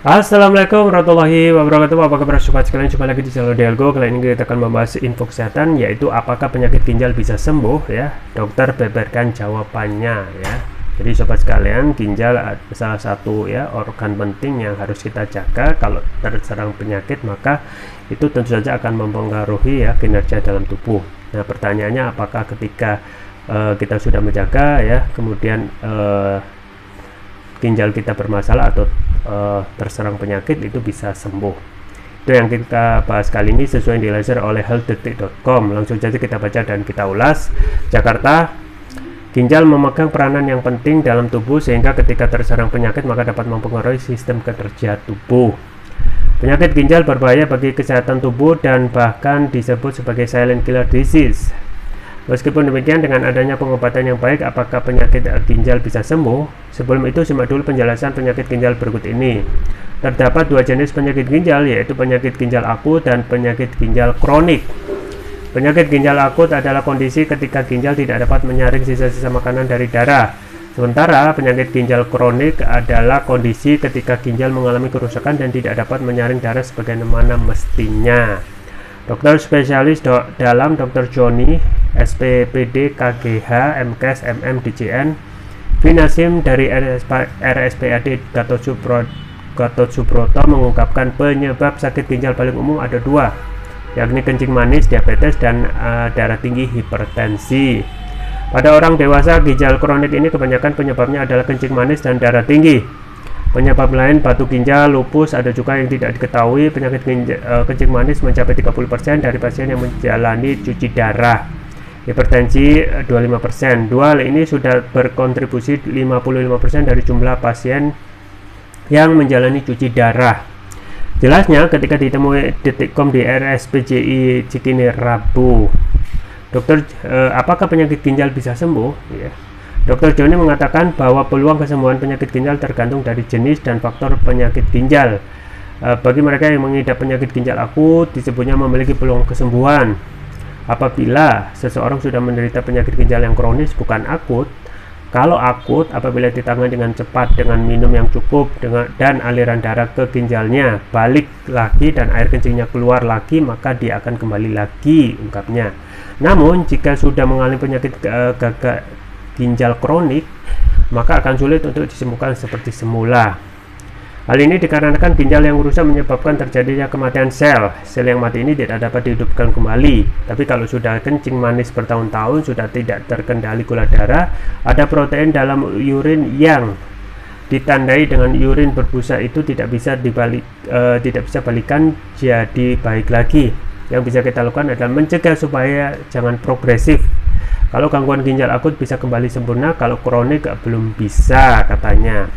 Assalamualaikum warahmatullahi wabarakatuh. Apa kabar sobat sekalian, jumpa lagi di channel Delgo. Kali ini kita akan membahas info kesehatan, yaitu apakah penyakit ginjal bisa sembuh ya. Dokter beberkan jawabannya ya. Jadi sobat sekalian, ginjal salah satu ya organ penting yang harus kita jaga. Kalau terserang penyakit maka itu tentu saja akan mempengaruhi ya kinerja dalam tubuh. Nah, pertanyaannya apakah ketika kita sudah menjaga ya, kemudian ginjal kita bermasalah atau terserang penyakit, itu bisa sembuh. Itu yang kita bahas kali ini sesuai yang dilansir oleh healthdetik.com. Langsung saja kita baca dan kita ulas. Jakarta, ginjal memegang peranan yang penting dalam tubuh sehingga ketika terserang penyakit maka dapat mempengaruhi sistem kerja tubuh. Penyakit ginjal berbahaya bagi kesehatan tubuh dan bahkan disebut sebagai silent killer disease. Meskipun demikian, dengan adanya pengobatan yang baik, apakah penyakit ginjal bisa sembuh? Sebelum itu, simak dulu penjelasan penyakit ginjal berikut ini. Terdapat dua jenis penyakit ginjal, yaitu penyakit ginjal akut dan penyakit ginjal kronik. Penyakit ginjal akut adalah kondisi ketika ginjal tidak dapat menyaring sisa-sisa makanan dari darah. Sementara penyakit ginjal kronik adalah kondisi ketika ginjal mengalami kerusakan dan tidak dapat menyaring darah sebagaimana mestinya. Dokter spesialis dalam Dr. Joni, SPPD, KGH, MKes, MM, DJN, Vinasim dari RSPAD Gatot Subroto mengungkapkan penyebab sakit ginjal paling umum ada dua, yakni kencing manis, diabetes, dan darah tinggi, hipertensi. Pada orang dewasa, ginjal kronik ini kebanyakan penyebabnya adalah kencing manis dan darah tinggi. Penyebab lain batu ginjal, lupus, ada juga yang tidak diketahui. Penyakit kencing manis mencapai 30% dari pasien yang menjalani cuci darah. Hipertensi 25%. Dua hal ini sudah berkontribusi 55% dari jumlah pasien yang menjalani cuci darah. Jelasnya ketika ditemui Detikcom di RSPJI Cikini Rabu. Dokter, apakah penyakit ginjal bisa sembuh? Ya. Dr. Joni mengatakan bahwa peluang kesembuhan penyakit ginjal tergantung dari jenis dan faktor penyakit ginjal. Bagi mereka yang mengidap penyakit ginjal akut, disebutnya memiliki peluang kesembuhan. Apabila seseorang sudah menderita penyakit ginjal yang kronis, bukan akut. Kalau akut, apabila ditangani dengan cepat dengan minum yang cukup dan aliran darah ke ginjalnya balik lagi dan air kencingnya keluar lagi, maka dia akan kembali lagi, ungkapnya. Namun, jika sudah mengalami penyakit gagal ginjal kronik, maka akan sulit untuk disembuhkan seperti semula. Hal ini dikarenakan ginjal yang rusak menyebabkan terjadinya kematian sel. Sel yang mati ini tidak dapat dihidupkan kembali. Tapi kalau sudah kencing manis bertahun-tahun, sudah tidak terkendali gula darah, ada protein dalam urin yang ditandai dengan urin berbusa, itu tidak bisa balikan jadi baik lagi. Yang bisa kita lakukan adalah mencegah supaya jangan progresif. Kalau gangguan ginjal akut bisa kembali sempurna, kalau kronik belum bisa, katanya.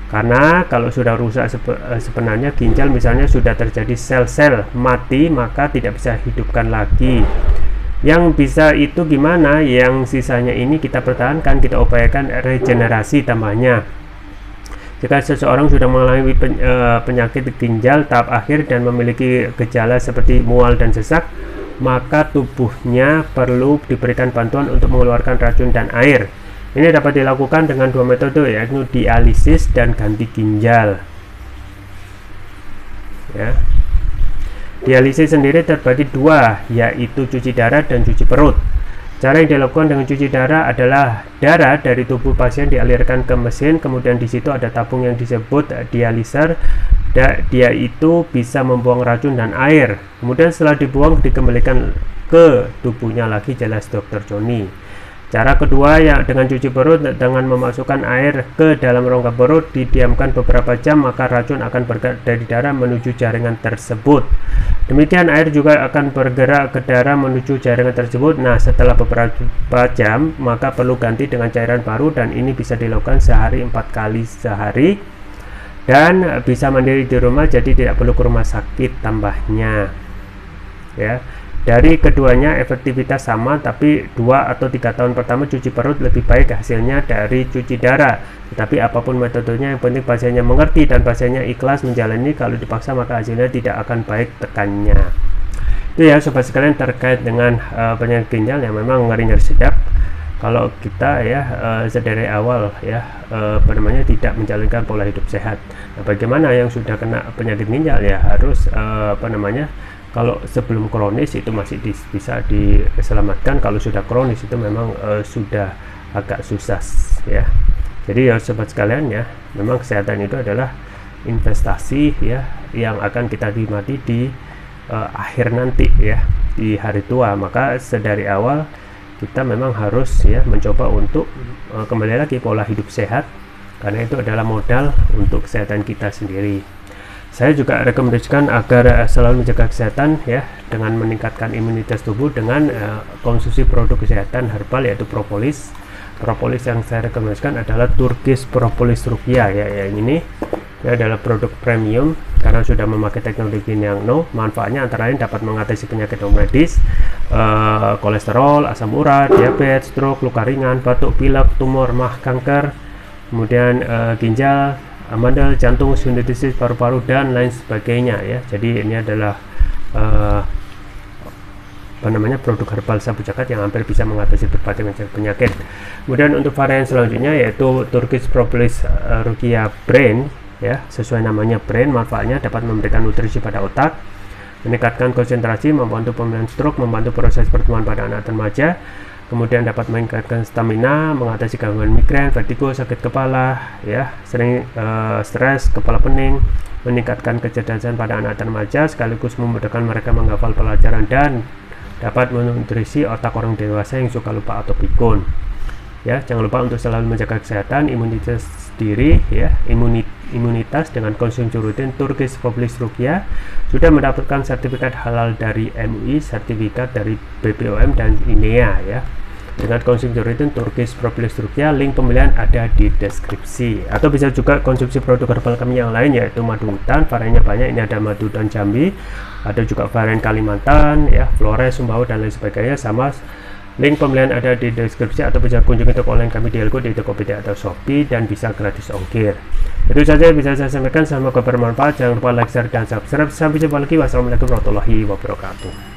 Karena kalau sudah rusak sebenarnya ginjal, misalnya sudah terjadi sel-sel mati, maka tidak bisa hidupkan lagi. Yang bisa itu gimana? Yang sisanya ini kita pertahankan, kita upayakan regenerasi tambahnya. Jika seseorang sudah mengalami penyakit ginjal tahap akhir dan memiliki gejala seperti mual dan sesak, maka tubuhnya perlu diberikan bantuan untuk mengeluarkan racun dan air. Ini dapat dilakukan dengan dua metode, yaitu dialisis dan ganti ginjal. Ya. Dialisis sendiri terbagi dua, yaitu cuci darah dan cuci perut. Cara yang dilakukan dengan cuci darah adalah darah dari tubuh pasien dialirkan ke mesin, kemudian di situ ada tabung yang disebut dialiser. Dia itu bisa membuang racun dan air. Kemudian setelah dibuang dikembalikan ke tubuhnya lagi, jelas Dr. Joni. Cara kedua yang dengan cuci perut, dengan memasukkan air ke dalam rongga perut, didiamkan beberapa jam, maka racun akan bergerak dari darah menuju jaringan tersebut. Demikian air juga akan bergerak ke darah menuju jaringan tersebut. Nah, setelah beberapa jam maka perlu ganti dengan cairan baru, dan ini bisa dilakukan sehari 4 kali sehari. Dan bisa mandiri di rumah, jadi tidak perlu ke rumah sakit, tambahnya. Ya, dari keduanya efektivitas sama, tapi 2 atau 3 tahun pertama cuci perut lebih baik hasilnya dari cuci darah. Tetapi apapun metodenya, yang penting pasiennya mengerti dan pasiennya ikhlas menjalani. Kalau dipaksa maka hasilnya tidak akan baik, tekannya. Itu ya sobat sekalian terkait dengan penyakit ginjal yang memang ngeri-ngeri sedap. kalau kita ya sedari awal ya tidak menjalankan pola hidup sehat. Nah, bagaimana yang sudah kena penyakit ginjal ya harus kalau sebelum kronis itu masih bisa diselamatkan. Kalau sudah kronis itu memang sudah agak susah ya. Jadi ya sobat sekalian ya, memang kesehatan itu adalah investasi ya yang akan kita nikmati di akhir nanti ya, di hari tua. Maka sedari awal kita memang harus ya mencoba untuk kembali lagi pola hidup sehat, karena itu adalah modal untuk kesehatan kita sendiri. Saya juga rekomendasikan agar selalu menjaga kesehatan ya dengan meningkatkan imunitas tubuh dengan konsumsi produk kesehatan herbal, yaitu propolis. Propolis yang saya rekomendasikan adalah Turkish Propolis Rukia ya, yang ini ya adalah produk premium karena sudah memakai teknologi yang manfaatnya antara lain dapat mengatasi penyakit medis, kolesterol, asam urat, diabetes, stroke, luka ringan, batuk, pilek, tumor, mah, kanker, kemudian ginjal, amandel, jantung, sinusitis, paru-paru, dan lain sebagainya ya. Jadi ini adalah produk herbal sabu jagat yang hampir bisa mengatasi berbagai macam penyakit. Kemudian untuk varian selanjutnya yaitu Turkish Propolis Rukia Brain ya, sesuai namanya brain, manfaatnya dapat memberikan nutrisi pada otak, meningkatkan konsentrasi, membantu pemulihan stroke, membantu proses pertumbuhan pada anak remaja, kemudian dapat meningkatkan stamina, mengatasi gangguan migrain, vertigo, sakit kepala ya, sering stres, kepala pening, meningkatkan kecerdasan pada anak remaja sekaligus memudahkan mereka menghafal pelajaran, dan dapat menutrisi otak orang dewasa yang suka lupa atau pikun. Ya, jangan lupa untuk selalu menjaga kesehatan imunitas diri ya, imunitas dengan konsumsi rutin Turkish Propolis Rukia. Sudah mendapatkan sertifikat halal dari MUI, sertifikat dari BPOM dan INEA ya. Dengan konsumsi rutin Turkish Propolis Rukia, link pembelian ada di deskripsi. Atau bisa juga konsumsi produk herbal kami yang lain yaitu madu hutan, variannya banyak. Ini ada madu hutan Jambi, ada juga varian Kalimantan ya, Flores, Sumbawa dan lain sebagainya. Sama link pembelian ada di deskripsi, atau bisa kunjungi toko online kami di Elko, di Tokopedia atau Shopee, dan bisa gratis ongkir. Itu saja yang bisa saya sampaikan. Semoga bermanfaat. Jangan lupa like, share, dan subscribe. Sampai jumpa lagi. Wassalamualaikum warahmatullahi wabarakatuh.